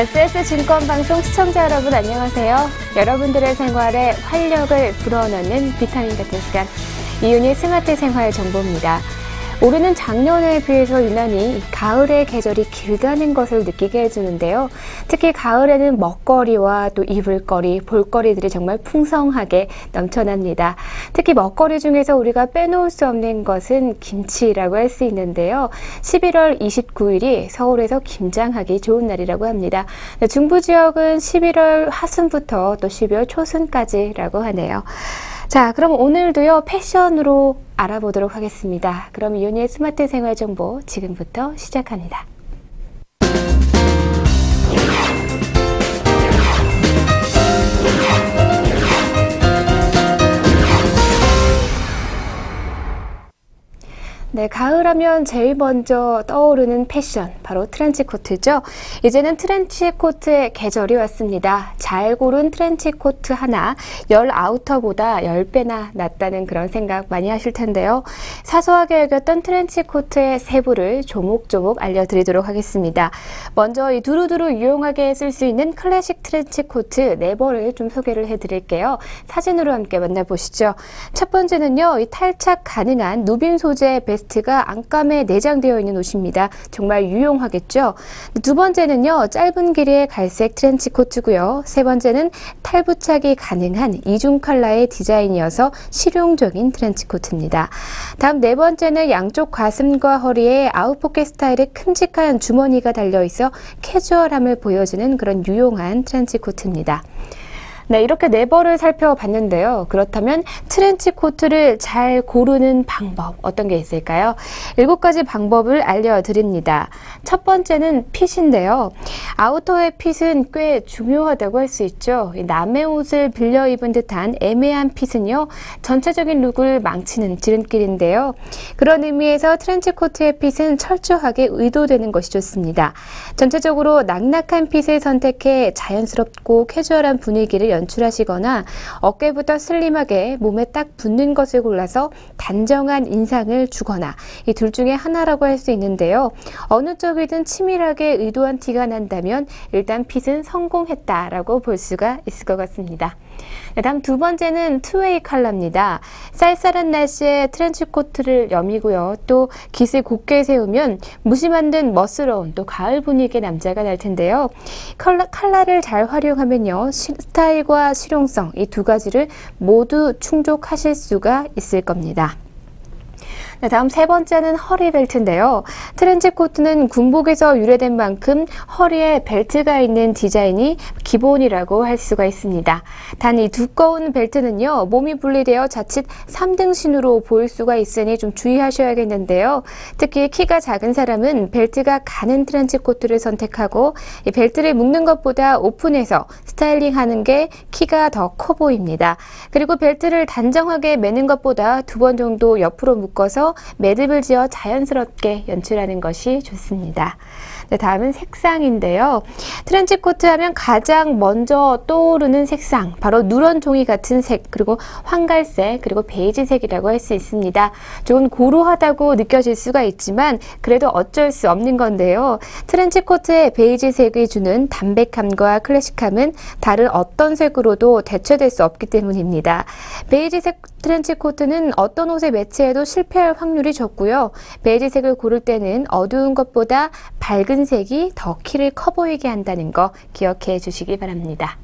SS증권방송 시청자 여러분 안녕하세요. 여러분들의 생활에 활력을 불어넣는 비타민 같은 시간, 이윤희 스마트 생활 정보입니다. 올해는 작년에 비해서 유난히 가을의 계절이 길다는 것을 느끼게 해주는데요. 특히 가을에는 먹거리와 또 이불거리, 볼거리들이 정말 풍성하게 넘쳐납니다. 특히 먹거리 중에서 우리가 빼놓을 수 없는 것은 김치라고 할 수 있는데요. 11월 29일이 서울에서 김장하기 좋은 날이라고 합니다. 중부 지역은 11월 하순부터 또 12월 초순까지라고 하네요. 자, 그럼 오늘도요, 패션으로 알아보도록 하겠습니다. 그럼 이윤희의 스마트 생활 정보 지금부터 시작합니다. 네, 가을하면 제일 먼저 떠오르는 패션, 바로 트렌치코트죠. 이제는 트렌치코트의 계절이 왔습니다. 잘 고른 트렌치코트 하나, 열 아우터보다 10배나 낫다는 그런 생각 많이 하실 텐데요. 사소하게 여겼던 트렌치코트의 세부를 조목조목 알려드리도록 하겠습니다. 먼저 이 두루두루 유용하게 쓸 수 있는 클래식 트렌치코트 4벌을 좀 소개를 해드릴게요. 사진으로 함께 만나보시죠. 첫 번째는요, 이 탈착 가능한 누빔 소재 베스트가 안감에 내장되어 있는 옷입니다. 정말 유용하겠죠? 두 번째는요, 짧은 길이의 갈색 트렌치 코트고요. 세 번째는 탈부착이 가능한 이중 컬러의 디자인이어서 실용적인 트렌치 코트입니다. 다음 네 번째는 양쪽 가슴과 허리에 아웃포켓 스타일의 큼직한 주머니가 달려있어 캐주얼함을 보여주는 그런 유용한 트렌치 코트입니다. 네, 이렇게 4벌을 살펴봤는데요. 그렇다면 트렌치 코트를 잘 고르는 방법, 어떤 게 있을까요? 7가지 방법을 알려드립니다. 첫 번째는 핏인데요. 아우터의 핏은 꽤 중요하다고 할 수 있죠. 남의 옷을 빌려 입은 듯한 애매한 핏은요, 전체적인 룩을 망치는 지름길인데요. 그런 의미에서 트렌치 코트의 핏은 철저하게 의도되는 것이 좋습니다. 전체적으로 낙낙한 핏을 선택해 자연스럽고 캐주얼한 분위기를 연출하시거나 어깨부터 슬림하게 몸에 딱 붙는 것을 골라서 단정한 인상을 주거나, 이 둘 중에 하나라고 할 수 있는데요. 어느 쪽이든 치밀하게 의도한 티가 난다면 일단 핏은 성공했다라고 볼 수가 있을 것 같습니다. 네, 다음 두 번째는 투웨이 컬러입니다. 쌀쌀한 날씨에 트렌치 코트를 여미고요. 또 깃을 곧게 세우면 무심한 듯 멋스러운 또 가을 분위기의 남자가 날 텐데요. 컬러를 잘 활용하면요, 스타일과 실용성, 이 두 가지를 모두 충족하실 수가 있을 겁니다. 네, 다음 세 번째는 허리벨트인데요. 트렌치 코트는 군복에서 유래된 만큼 허리에 벨트가 있는 디자인이 기본이라고 할 수가 있습니다. 단 이 두꺼운 벨트는요, 몸이 분리되어 자칫 3등신으로 보일 수가 있으니 좀 주의하셔야겠는데요. 특히 키가 작은 사람은 벨트가 가는 트렌치 코트를 선택하고, 이 벨트를 묶는 것보다 오픈해서 스타일링하는 게 키가 더 커 보입니다. 그리고 벨트를 단정하게 매는 것보다 2번 정도 옆으로 묶어서 매듭을 지어 자연스럽게 연출하는 것이 좋습니다. 네, 다음은 색상인데요. 트렌치 코트 하면 가장 먼저 떠오르는 색상, 바로 누런 종이 같은 색, 그리고 황갈색, 그리고 베이지색이라고 할 수 있습니다. 조금 고루하다고 느껴질 수가 있지만 그래도 어쩔 수 없는 건데요. 트렌치 코트의 베이지색이 주는 담백함과 클래식함은 다른 어떤 색으로도 대체될 수 없기 때문입니다. 베이지색 트렌치 코트는 어떤 옷에 매치해도 실패할 확률이 적고요. 베이지색을 고를 때는 어두운 것보다 밝은 색이 더 키를 커 보이게 한다는 거 기억해 주시기 바랍니다.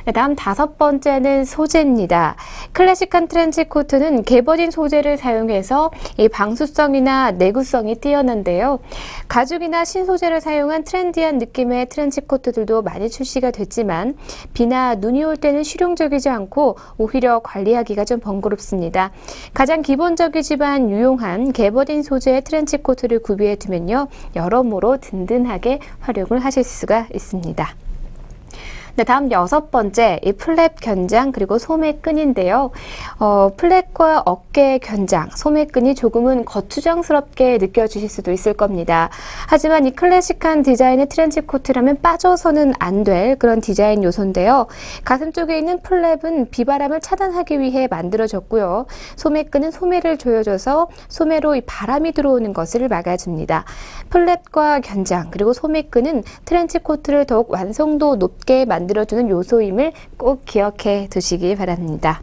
네, 다음 5번째는 소재입니다. 클래식한 트렌치 코트는 개버진 소재를 사용해서 이 방수성이나 내구성이 뛰어난데요. 가죽이나 신소재를 사용한 트렌디한 느낌의 트렌치 코트들도 많이 출시가 됐지만 비나 눈이 올 때는 실용적이지 않고 오히려 관리하기가 좀 번거롭습니다. 가장 기본적이지만 유용한 개버진 소재의 트렌치 코트를 구비해 두면요, 여러모로 든든하게 활용을 하실 수가 있습니다. 네, 다음 6번째, 이 플랫 견장 그리고 소매끈인데요. 플랫과 어깨 견장, 소매끈이 조금은 거추장스럽게 느껴지실 수도 있을 겁니다. 하지만 이 클래식한 디자인의 트렌치 코트라면 빠져서는 안 될 그런 디자인 요소인데요. 가슴 쪽에 있는 플랩은 비바람을 차단하기 위해 만들어졌고요. 소매끈은 소매를 조여줘서 소매로 이 바람이 들어오는 것을 막아줍니다. 플랫과 견장 그리고 소매끈은 트렌치 코트를 더욱 완성도 높게 만들어주는 요소임을 꼭 기억해 두시기 바랍니다.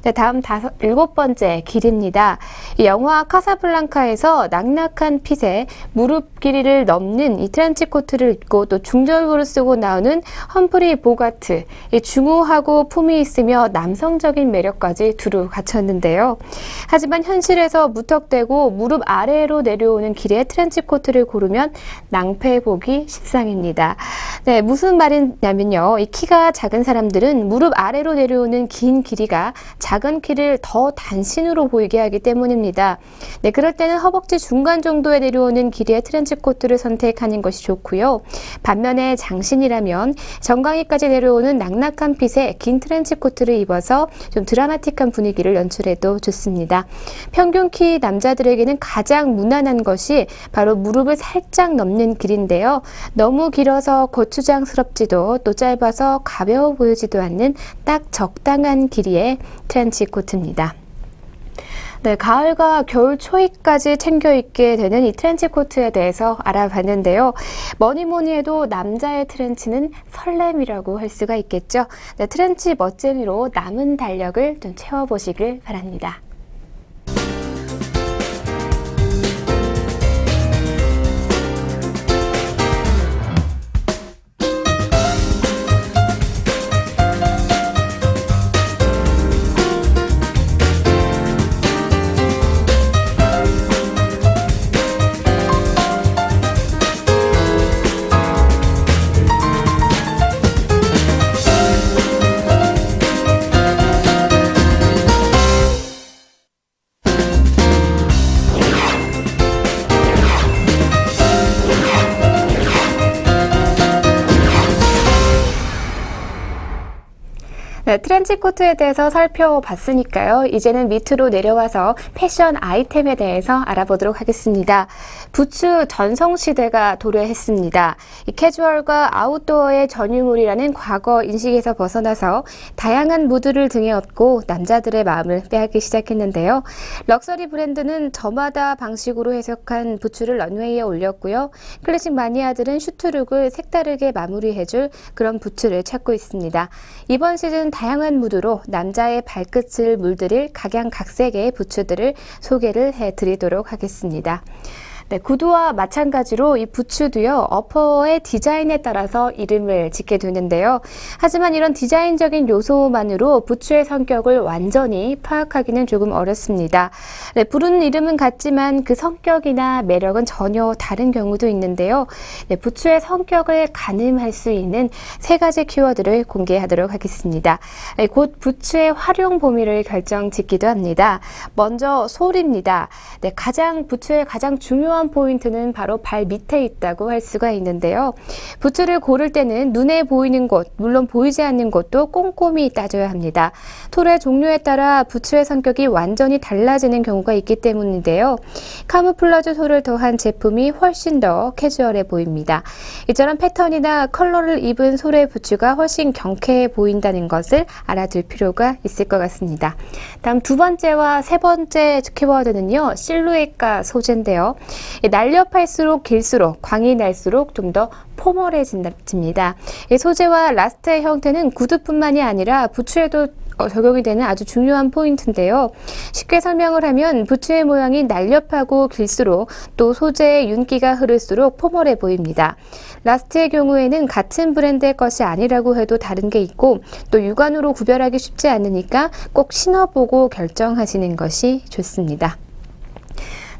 네, 다음 7번째 길입니다. 영화 카사블랑카에서 낙낙한 핏에 무릎 길이를 넘는 이 트렌치 코트를 입고 또 중절부를 쓰고 나오는 험프리 보가트. 이 중후하고 품이 있으며 남성적인 매력까지 두루 갖췄는데요. 하지만 현실에서 무턱대고 무릎 아래로 내려오는 길의 트렌치 코트를 고르면 낭패보기 십상입니다. 네, 무슨 말이냐면요. 이 키가 작은 사람들은 무릎 아래로 내려오는 긴 길이가 작은 키를 더 단신으로 보이게 하기 때문입니다. 네, 그럴 때는 허벅지 중간 정도에 내려오는 길이의 트렌치 코트를 선택하는 것이 좋고요. 반면에 장신이라면 정강이까지 내려오는 낙낙한 핏의 긴 트렌치 코트를 입어서 좀 드라마틱한 분위기를 연출해도 좋습니다. 평균 키 남자들에게는 가장 무난한 것이 바로 무릎을 살짝 넘는 길인데요. 너무 길어서 거추장스럽지도 또 짧아서 가벼워 보이지도 않는 딱 적당한 길이의 트렌치 코트입니다. 네, 가을과 겨울 초입까지 챙겨 입게 되는 이 트렌치 코트에 대해서 알아봤는데요. 뭐니 해도 남자의 트렌치는 설렘이라고 할 수가 있겠죠. 네, 트렌치 멋쟁이로 남은 달력을 좀 채워보시길 바랍니다. 네, 트렌치 코트에 대해서 살펴봤으니까요. 이제는 밑으로 내려와서 패션 아이템에 대해서 알아보도록 하겠습니다. 부츠 전성시대가 도래했습니다. 이 캐주얼과 아웃도어의 전유물이라는 과거 인식에서 벗어나서 다양한 무드를 등에 업고 남자들의 마음을 빼앗기 시작했는데요. 럭셔리 브랜드는 저마다 방식으로 해석한 부츠를 런웨이에 올렸고요. 클래식 마니아들은 슈트룩을 색다르게 마무리해줄 그런 부츠를 찾고 있습니다. 이번 시즌 다양한 무드로 남자의 발끝을 물들일 각양각색의 부츠들을 소개를 해드리도록 하겠습니다. 네, 구두와 마찬가지로 이 부츠도요, 어퍼의 디자인에 따라서 이름을 짓게 되는데요. 하지만 이런 디자인적인 요소만으로 부츠의 성격을 완전히 파악하기는 조금 어렵습니다. 네, 부르는 이름은 같지만 그 성격이나 매력은 전혀 다른 경우도 있는데요. 네, 부츠의 성격을 가늠할 수 있는 3가지 키워드를 공개하도록 하겠습니다. 네, 곧 부츠의 활용 범위를 결정짓기도 합니다. 먼저 소리입니다. 네, 부츠의 가장 중요한 포인트는 바로 발 밑에 있다고 할 수가 있는데요. 부츠를 고를 때는 눈에 보이는 곳, 물론 보이지 않는 곳도 꼼꼼히 따져야 합니다. 톨의 종류에 따라 부츠의 성격이 완전히 달라지는 경우가 있기 때문인데요. 카무플라주 톨을 더한 제품이 훨씬 더 캐주얼해 보입니다. 이처럼 패턴이나 컬러를 입은 솔의 부츠가 훨씬 경쾌해 보인다는 것을 알아둘 필요가 있을 것 같습니다. 다음 2번째와 3번째 키워드는요, 실루엣과 소재인데요. 날렵할수록 길수록 광이 날수록 좀 더 포멀해집니다. 소재와 라스트의 형태는 구두뿐만이 아니라 부츠에도 적용이 되는 아주 중요한 포인트인데요. 쉽게 설명을 하면 부츠의 모양이 날렵하고 길수록 또 소재의 윤기가 흐를수록 포멀해 보입니다. 라스트의 경우에는 같은 브랜드의 것이 아니라고 해도 다른 게 있고 또 육안으로 구별하기 쉽지 않으니까 꼭 신어보고 결정하시는 것이 좋습니다.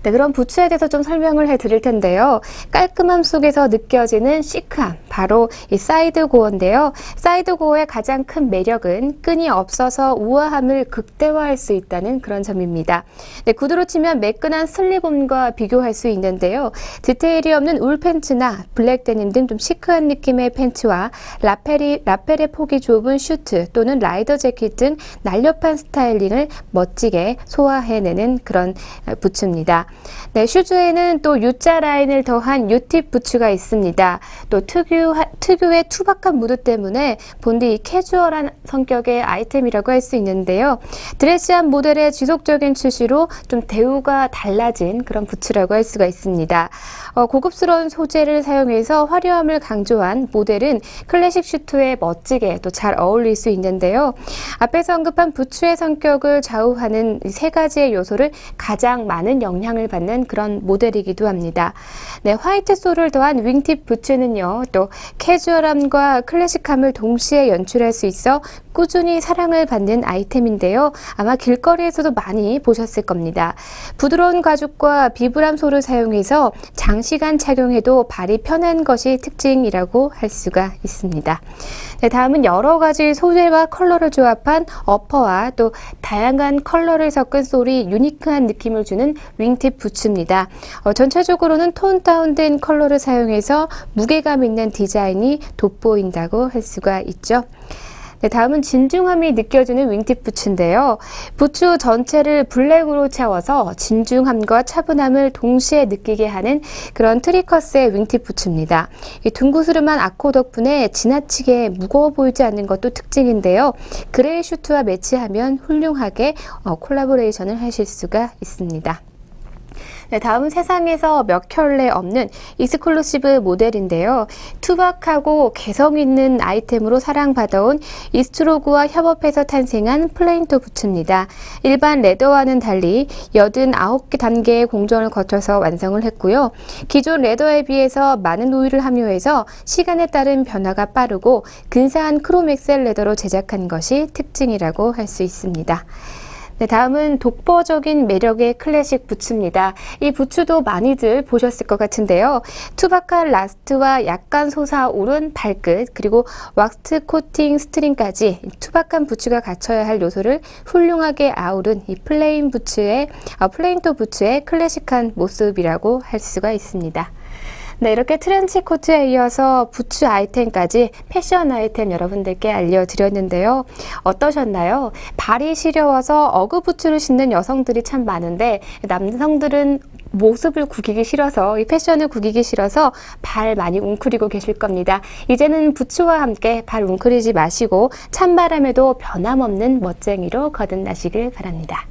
네, 그럼 부츠에 대해서 좀 설명을 해드릴 텐데요. 깔끔함 속에서 느껴지는 시크함, 바로 이 사이드 고어인데요. 사이드 고어의 가장 큰 매력은 끈이 없어서 우아함을 극대화할 수 있다는 그런 점입니다. 네, 구두로 치면 매끈한 슬립온과 비교할 수 있는데요. 디테일이 없는 울 팬츠나 블랙 데님 등 좀 시크한 느낌의 팬츠와 라펠의 폭이 좁은 슈트 또는 라이더 재킷 등 날렵한 스타일링을 멋지게 소화해내는 그런 부츠입니다. 네, 슈즈에는 또 U자 라인을 더한 U팁 부츠가 있습니다. 또 특유의 투박한 무드 때문에 본디 캐주얼한 성격의 아이템이라고 할 수 있는데요. 드레시한 모델의 지속적인 출시로 좀 대우가 달라진 그런 부츠라고 할 수가 있습니다. 고급스러운 소재를 사용해서 화려함을 강조한 모델은 클래식 슈트에 멋지게 또 잘 어울릴 수 있는데요. 앞에서 언급한 부츠의 성격을 좌우하는 세 가지의 요소를 가장 많은 영향을 받는 그런 모델이기도 합니다. 네, 화이트 솔을 더한 윙팁 부츠는요, 또 캐주얼함과 클래식함을 동시에 연출할 수 있어 꾸준히 사랑을 받는 아이템인데요. 아마 길거리에서도 많이 보셨을 겁니다. 부드러운 가죽과 비브람 솔을 사용해서 장시간 착용해도 발이 편한 것이 특징이라고 할 수가 있습니다. 네, 다음은 여러 가지 소재와 컬러를 조합한 어퍼와 또 다양한 컬러를 섞은 솔이 유니크한 느낌을 주는 윙팁 부츠입니다. 전체적으로는 톤 다운된 컬러를 사용해서 무게감 있는 디자인이 돋보인다고 할 수가 있죠. 네, 다음은 진중함이 느껴지는 윙팁 부츠인데요. 부츠 전체를 블랙으로 채워서 진중함과 차분함을 동시에 느끼게 하는 그런 트리커스의 윙팁 부츠입니다. 이 둥그스름한 아코 덕분에 지나치게 무거워 보이지 않는 것도 특징인데요. 그레이 슈트와 매치하면 훌륭하게 콜라보레이션을 하실 수가 있습니다. 네, 다음은 세상에서 몇 켤레 없는 익스클루시브 모델인데요. 투박하고 개성 있는 아이템으로 사랑받아온 이스트로그와 협업해서 탄생한 플레인토 부츠입니다. 일반 레더와는 달리 89개 단계의 공정을 거쳐서 완성을 했고요. 기존 레더에 비해서 많은 오일을 함유해서 시간에 따른 변화가 빠르고 근사한 크롬 엑셀 레더로 제작한 것이 특징이라고 할 수 있습니다. 네, 다음은 독보적인 매력의 클래식 부츠입니다. 이 부츠도 많이들 보셨을 것 같은데요. 투박한 라스트와 약간 솟아오른 발끝 그리고 왁스 코팅 스트링까지 투박한 부츠가 갖춰야 할 요소를 훌륭하게 아우른 이 플레인토 부츠의 클래식한 모습이라고 할 수가 있습니다. 네, 이렇게 트렌치 코트에 이어서 부츠 아이템까지 패션 아이템 여러분들께 알려드렸는데요. 어떠셨나요? 발이 시려워서 어그 부츠를 신는 여성들이 참 많은데 남성들은 모습을 구기기 싫어서 이 패션을 구기기 싫어서 발 많이 웅크리고 계실 겁니다. 이제는 부츠와 함께 발 웅크리지 마시고 찬바람에도 변함없는 멋쟁이로 거듭나시길 바랍니다.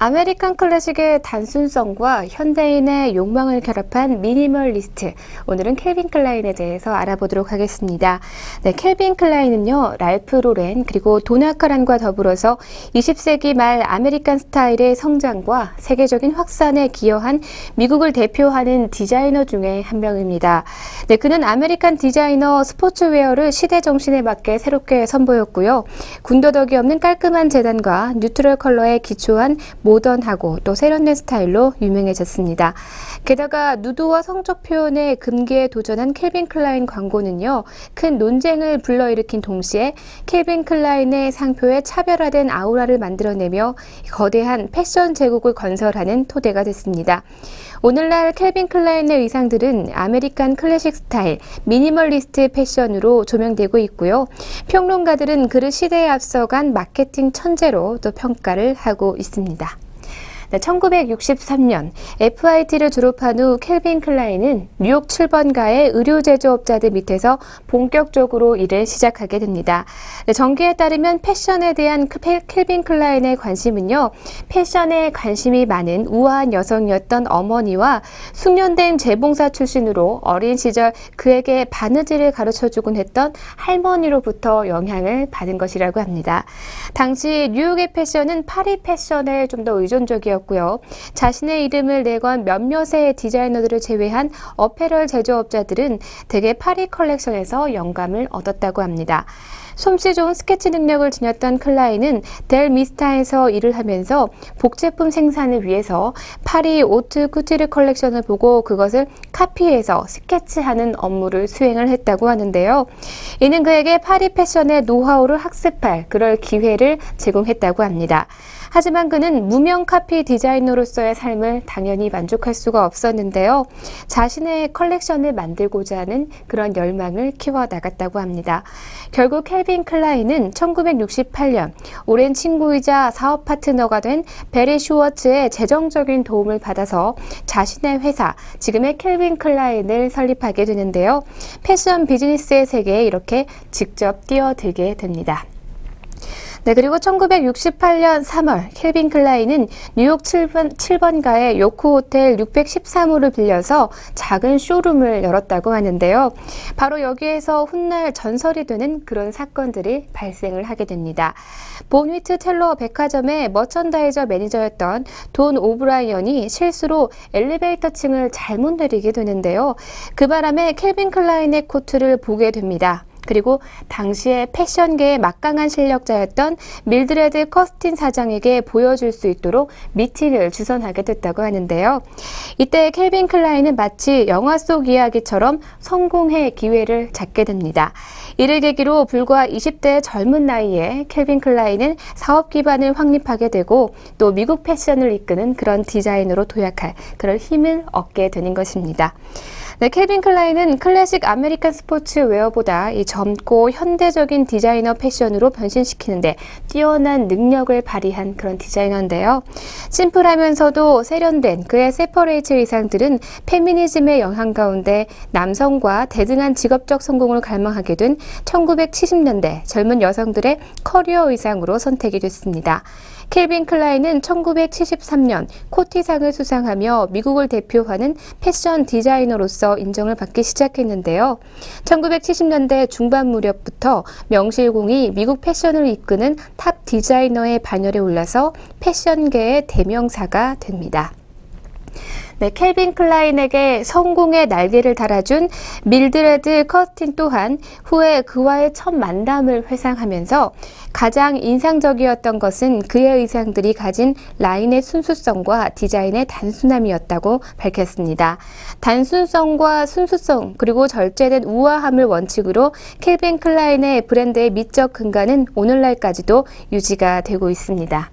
아메리칸 클래식의 단순성과 현대인의 욕망을 결합한 미니멀리스트. 오늘은 캘빈 클라인에 대해서 알아보도록 하겠습니다. 네, 캘빈 클라인은요, 랄프 로렌 그리고 도나 카란과 더불어서 20세기 말 아메리칸 스타일의 성장과 세계적인 확산에 기여한 미국을 대표하는 디자이너 중에 한 명입니다. 네, 그는 아메리칸 디자이너 스포츠웨어를 시대 정신에 맞게 새롭게 선보였고요. 군더더기 없는 깔끔한 재단과 뉴트럴 컬러에 기초한 모던하고 또 세련된 스타일로 유명해졌습니다. 게다가 누드와 성적 표현의 금기에 도전한 캘빈 클라인 광고는요, 큰 논쟁을 불러일으킨 동시에 캘빈 클라인의 상표에 차별화된 아우라를 만들어내며 거대한 패션 제국을 건설하는 토대가 됐습니다. 오늘날 캘빈 클라인의 의상들은 아메리칸 클래식 스타일, 미니멀리스트 패션으로 조명되고 있고요. 평론가들은 그를 시대에 앞서간 마케팅 천재로 또 평가를 하고 있습니다. 네, 1963년 FIT를 졸업한 후 캘빈 클라인은 뉴욕 7번가의 의류 제조업자들 밑에서 본격적으로 일을 시작하게 됩니다. 네, 전기에 따르면 패션에 대한 캘빈 클라인의 관심은요, 패션에 관심이 많은 우아한 여성이었던 어머니와 숙련된 재봉사 출신으로 어린 시절 그에게 바느질을 가르쳐주곤 했던 할머니로부터 영향을 받은 것이라고 합니다. 당시 뉴욕의 패션은 파리 패션에 좀 더 의존적이었고요. 자신의 이름을 내건 몇몇의 디자이너들을 제외한 어페럴 제조업자들은 대개 파리 컬렉션에서 영감을 얻었다고 합니다. 솜씨 좋은 스케치 능력을 지녔던 클라인은 델 미스타에서 일을 하면서 복제품 생산을 위해서 파리 오트 쿠티르 컬렉션을 보고 그것을 카피해서 스케치하는 업무를 수행을 했다고 하는데요. 이는 그에게 파리 패션의 노하우를 학습할 그럴 기회를 제공했다고 합니다. 하지만 그는 무명 카피 디자이너로서의 삶을 당연히 만족할 수가 없었는데요. 자신의 컬렉션을 만들고자 하는 그런 열망을 키워나갔다고 합니다. 결국 캘빈 클라인은 1968년 오랜 친구이자 사업 파트너가 된 베리 슈워츠의 재정적인 도움을 받아서 자신의 회사, 지금의 캘빈 클라인을 설립하게 되는데요. 패션 비즈니스의 세계에 이렇게 직접 뛰어들게 됩니다. 네, 그리고 1968년 3월 캘빈 클라인은 뉴욕 7번가의 요코 호텔 613호를 빌려서 작은 쇼룸을 열었다고 하는데요. 바로 여기에서 훗날 전설이 되는 그런 사건들이 발생을 하게 됩니다. 본위트 텔러 백화점의 머천다이저 매니저였던 돈 오브라이언이 실수로 엘리베이터 층을 잘못 내리게 되는데요. 그 바람에 캘빈 클라인의 코트를 보게 됩니다. 그리고 당시에 패션계의 막강한 실력자였던 밀드레드 커스틴 사장에게 보여줄 수 있도록 미팅을 주선하게 됐다고 하는데요. 이때 캘빈 클라인은 마치 영화 속 이야기처럼 성공의 기회를 잡게 됩니다. 이를 계기로 불과 20대의 젊은 나이에 캘빈 클라인은 사업 기반을 확립하게 되고 또 미국 패션을 이끄는 그런 디자이너로 도약할 그런 힘을 얻게 되는 것입니다. 네, 캘빈 클라인은 클래식 아메리칸 스포츠 웨어보다 이 젊고 현대적인 디자이너 패션으로 변신시키는데 뛰어난 능력을 발휘한 그런 디자이너인데요. 심플하면서도 세련된 그의 세퍼레이트 의상들은 페미니즘의 영향 가운데 남성과 대등한 직업적 성공을 갈망하게 된 1970년대 젊은 여성들의 커리어 의상으로 선택이 됐습니다. 캘빈 클라인은 1973년 코티상을 수상하며 미국을 대표하는 패션 디자이너로서 인정을 받기 시작했는데요. 1970년대 중반 무렵부터 명실공히 미국 패션을 이끄는 탑 디자이너의 반열에 올라서 패션계의 대명사가 됩니다. 네, 캘빈 클라인에게 성공의 날개를 달아준 밀드레드 커스틴 또한 후에 그와의 첫 만남을 회상하면서 가장 인상적이었던 것은 그의 의상들이 가진 라인의 순수성과 디자인의 단순함이었다고 밝혔습니다. 단순성과 순수성 그리고 절제된 우아함을 원칙으로 캘빈 클라인의 브랜드의 미적 근간은 오늘날까지도 유지가 되고 있습니다.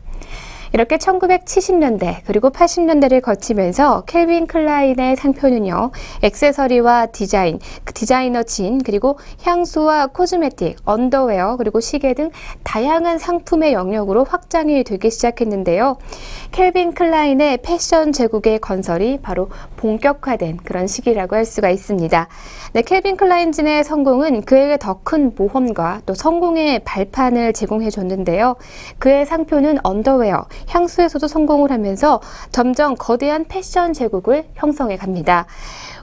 이렇게 1970년대 그리고 80년대를 거치면서 캘빈 클라인의 상표는요, 액세서리와 디자인, 디자이너 진, 그리고 향수와 코스메틱, 언더웨어, 그리고 시계 등 다양한 상품의 영역으로 확장이 되기 시작했는데요. 캘빈 클라인의 패션 제국의 건설이 바로 본격화된 그런 시기라고 할 수가 있습니다. 네, 캘빈 클라인 진의 성공은 그에게 더 큰 모험과 또 성공의 발판을 제공해 줬는데요. 그의 상표는 언더웨어, 향수에서도 성공을 하면서 점점 거대한 패션 제국을 형성해 갑니다.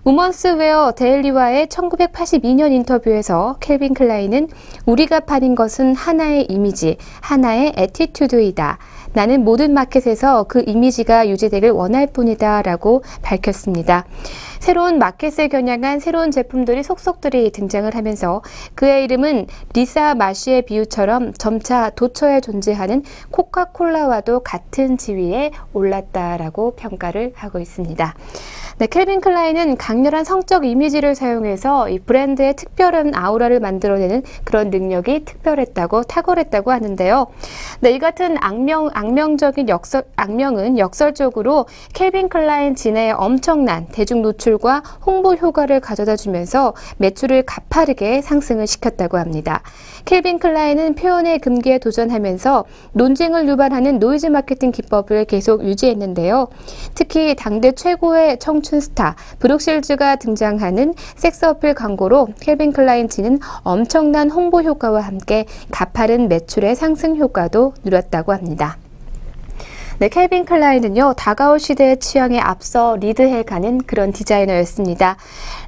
우먼스웨어 데일리와의 1982년 인터뷰에서 캘빈 클라인은 우리가 파는 것은 하나의 이미지, 하나의 애티튜드이다. 나는 모든 마켓에서 그 이미지가 유지되길 원할 뿐이다 라고 밝혔습니다. 새로운 마켓을 겨냥한 새로운 제품들이 속속들이 등장을 하면서 그의 이름은 리사 마쉬의 비유처럼 점차 도처에 존재하는 코카콜라와도 같은 지위에 올랐다라고 평가를 하고 있습니다. 네, 캘빈 클라인은 강렬한 성적 이미지를 사용해서 이 브랜드의 특별한 아우라를 만들어내는 그런 능력이 탁월했다고 하는데요. 네, 이 같은 악명은 역설적으로 캘빈 클라인 진의 엄청난 대중 노출과 홍보 효과를 가져다 주면서 매출을 가파르게 상승을 시켰다고 합니다. 캘빈 클라인은 표현의 금기에 도전하면서 논쟁을 유발하는 노이즈 마케팅 기법을 계속 유지했는데요. 특히 당대 최고의 청춘 스타 브룩실즈가 등장하는 섹스 어필 광고로 캘빈 클라인 진은 엄청난 홍보 효과와 함께 가파른 매출의 상승 효과도 누렸다고 합니다. 네, 캘빈 클라인은요, 다가올 시대의 취향에 앞서 리드해가는 그런 디자이너였습니다.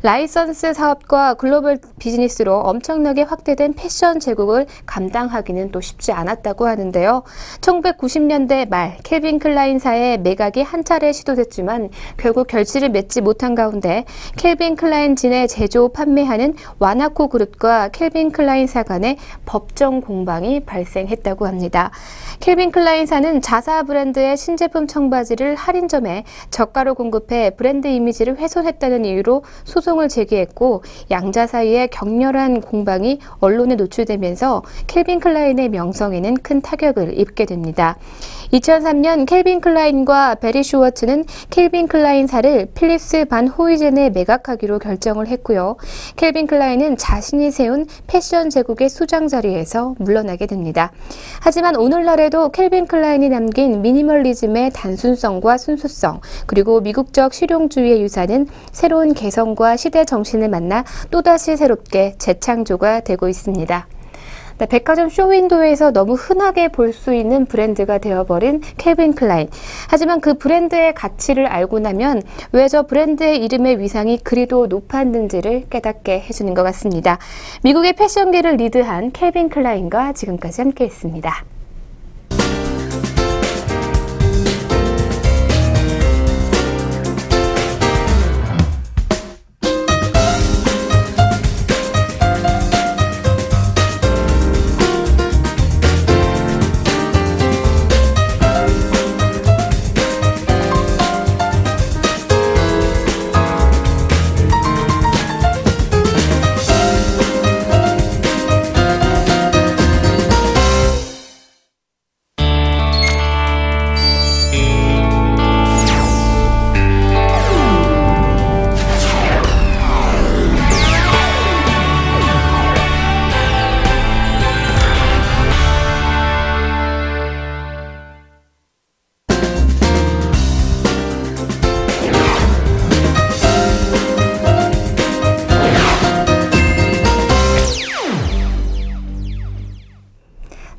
라이선스 사업과 글로벌 비즈니스로 엄청나게 확대된 패션 제국을 감당하기는 또 쉽지 않았다고 하는데요. 1990년대 말 캘빈 클라인사의 매각이 한 차례 시도됐지만 결국 결실을 맺지 못한 가운데 캘빈 클라인 진의 제조, 판매하는 와나코 그룹과 캘빈 클라인사 간의 법정 공방이 발생했다고 합니다. 캘빈 클라인사는 자사 브랜드의 신제품 청바지를 할인점에 저가로 공급해 브랜드 이미지를 훼손했다는 이유로 소송을 제기했고 양자 사이의 격렬한 공방이 언론에 노출되면서 캘빈 클라인의 명성에는 큰 타격을 입게 됩니다. 2003년 캘빈 클라인과 베리 슈워츠는 캘빈 클라인사를 필립스 반 호이젠에 매각하기로 결정을 했고요. 캘빈 클라인은 자신이 세운 패션 제국의 수장 자리에서 물러나게 됩니다. 하지만 오늘날에도 캘빈 클라인이 남긴 미니멀리즘의 단순성과 순수성, 그리고 미국적 실용주의의 유산은 새로운 개성과 시대 정신을 만나 또다시 새롭게 재창조가 되고 있습니다. 네, 백화점 쇼윈도에서 너무 흔하게 볼 수 있는 브랜드가 되어버린 캘빈 클라인. 하지만 그 브랜드의 가치를 알고 나면 왜 저 브랜드의 이름의 위상이 그리도 높았는지를 깨닫게 해주는 것 같습니다. 미국의 패션계를 리드한 캘빈 클라인과 지금까지 함께했습니다.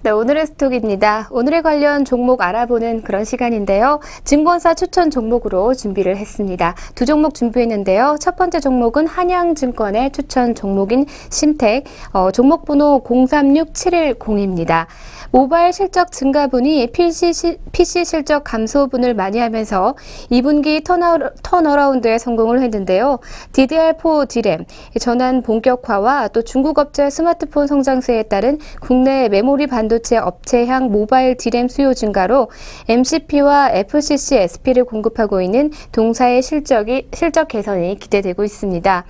네, 오늘의 스톡입니다. 오늘의 관련 종목 알아보는 그런 시간인데요. 증권사 추천 종목으로 준비를 했습니다. 두 종목 준비했는데요. 첫 번째 종목은 한양증권의 추천 종목인 심택, 종목번호 036710입니다. 모바일 실적 증가분이 PC 실적 감소분을 많이 하면서 2분기 턴어라운드에 성공을 했는데요. DDR4 DRAM, 전환 본격화와 또 중국 업체 스마트폰 성장세에 따른 국내 메모리 반도체 업체향 모바일 DRAM 수요 증가로 MCP와 FCC SP를 공급하고 있는 동사의 실적 개선이 기대되고 있습니다.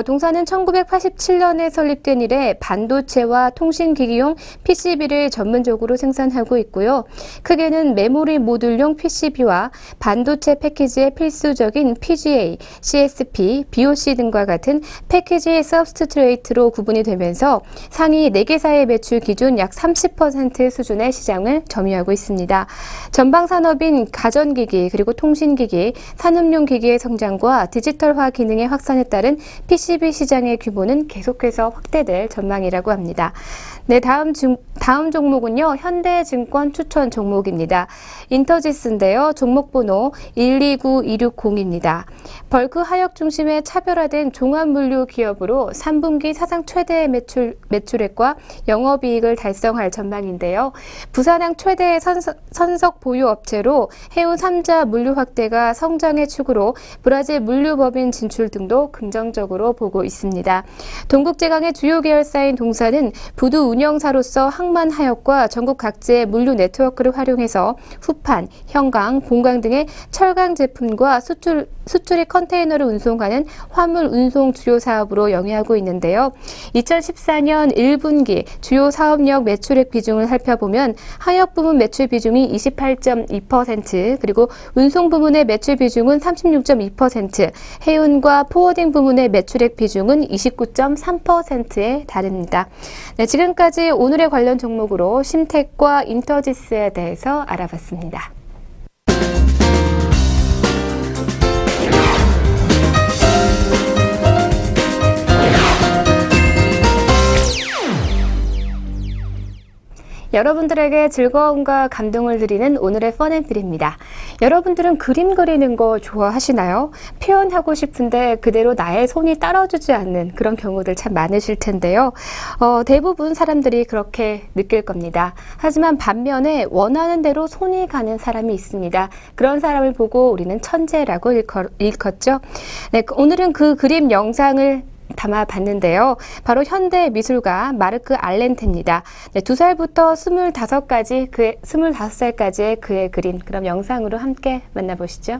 동사는 1987년에 설립된 이래 반도체와 통신기기용 PCB를 전문적으로 생산하고 있고요. 크게는 메모리 모듈용 PCB와 반도체 패키지의 필수적인 PGA, CSP, BOC 등과 같은 패키지 서브스트레이트로 구분이 되면서 상위 4개사의 매출 기준 약 30% 수준의 시장을 점유하고 있습니다. 전방 산업인 가전기기 그리고 통신기기, 산업용 기기의 성장과 디지털화 기능의 확산에 따른 PCB 시장의 규모는 계속해서 확대될 전망이라고 합니다. 네, 다음 종목은요. 현대증권 추천 종목입니다. 인터지스인데요. 종목번호 129260입니다. 벌크 하역 중심의 차별화된 종합물류 기업으로 3분기 사상 최대의 매출액과 영업이익을 달성할 전망인데요. 부산항 최대의 선석 보유 업체로 해운 3자 물류 확대가 성장의 축으로 브라질 물류법인 진출 등도 긍정적으로 보고 있습니다. 동국제강의 주요 계열사인 동사는 부두 운영사로서 항만 하역과 전국 각지의 물류 네트워크를 활용해서 후판, 형강, 공강 등의 철강 제품과 수출입 컨테이너를 운송하는 화물 운송 주요 사업으로 영위하고 있는데요. 2014년 1분기 주요 사업력 매출액 비중을 살펴보면 하역 부문 매출 비중이 28.2%, 그리고 운송 부문의 매출 비중은 36.2%, 해운과 포워딩 부문의 매출액 비중은 29.3%에 달합니다. 네, 지금까지 오늘의 관련 종목으로 심텍과 인터지스에 대해서 알아봤습니다. 여러분들에게 즐거움과 감동을 드리는 오늘의 펀앤필입니다. 여러분들은 그림 그리는 거 좋아하시나요? 표현하고 싶은데 그대로 나의 손이 따라주지 않는 그런 경우들 참 많으실 텐데요. 대부분 사람들이 그렇게 느낄 겁니다. 하지만 반면에 원하는 대로 손이 가는 사람이 있습니다. 그런 사람을 보고 우리는 천재라고 일컫죠. 네, 오늘은 그 그림 영상을 담아봤는데요. 바로 현대 미술가 마르크 알렌테입니다. 네, 2살부터 25살까지의 그의 그림, 그럼 영상으로 함께 만나보시죠.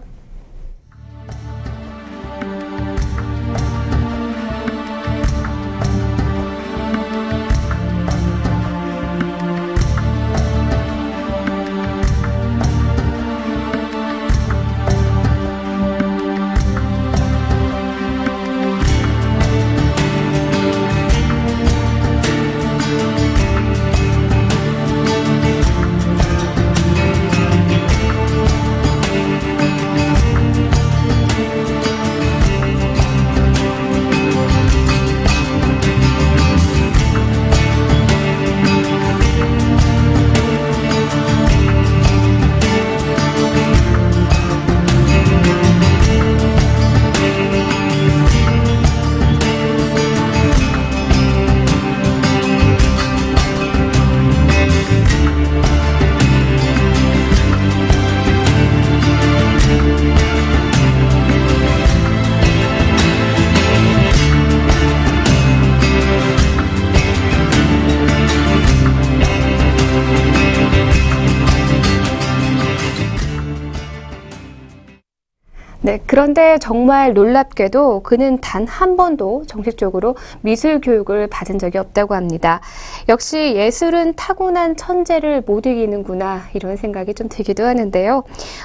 네, 그런데 정말 놀랍게도 그는 단 한 번도 정식적으로 미술 교육을 받은 적이 없다고 합니다. 역시 예술은 타고난 천재를 못 이기는구나, 이런 생각이 좀 들기도 하는데요.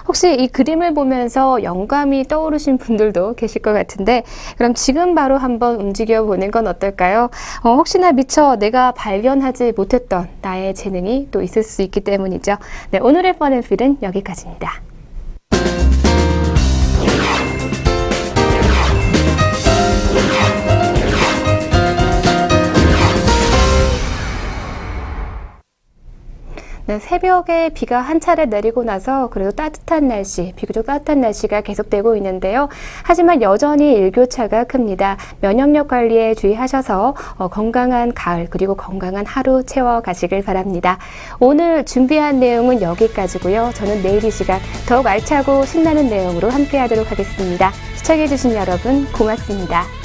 혹시 이 그림을 보면서 영감이 떠오르신 분들도 계실 것 같은데, 그럼 지금 바로 한번 움직여 보는 건 어떨까요? 혹시나 미처 내가 발견하지 못했던 나의 재능이 또 있을 수 있기 때문이죠. 네, 오늘의 펀앤필은 여기까지입니다. 네, 새벽에 비가 한 차례 내리고 나서 그래도 비교적 따뜻한 날씨가 계속되고 있는데요. 하지만 여전히 일교차가 큽니다. 면역력 관리에 주의하셔서 건강한 가을 그리고 건강한 하루 채워가시길 바랍니다. 오늘 준비한 내용은 여기까지고요. 저는 내일 이 시간 더욱 알차고 신나는 내용으로 함께하도록 하겠습니다. 시청해주신 여러분 고맙습니다.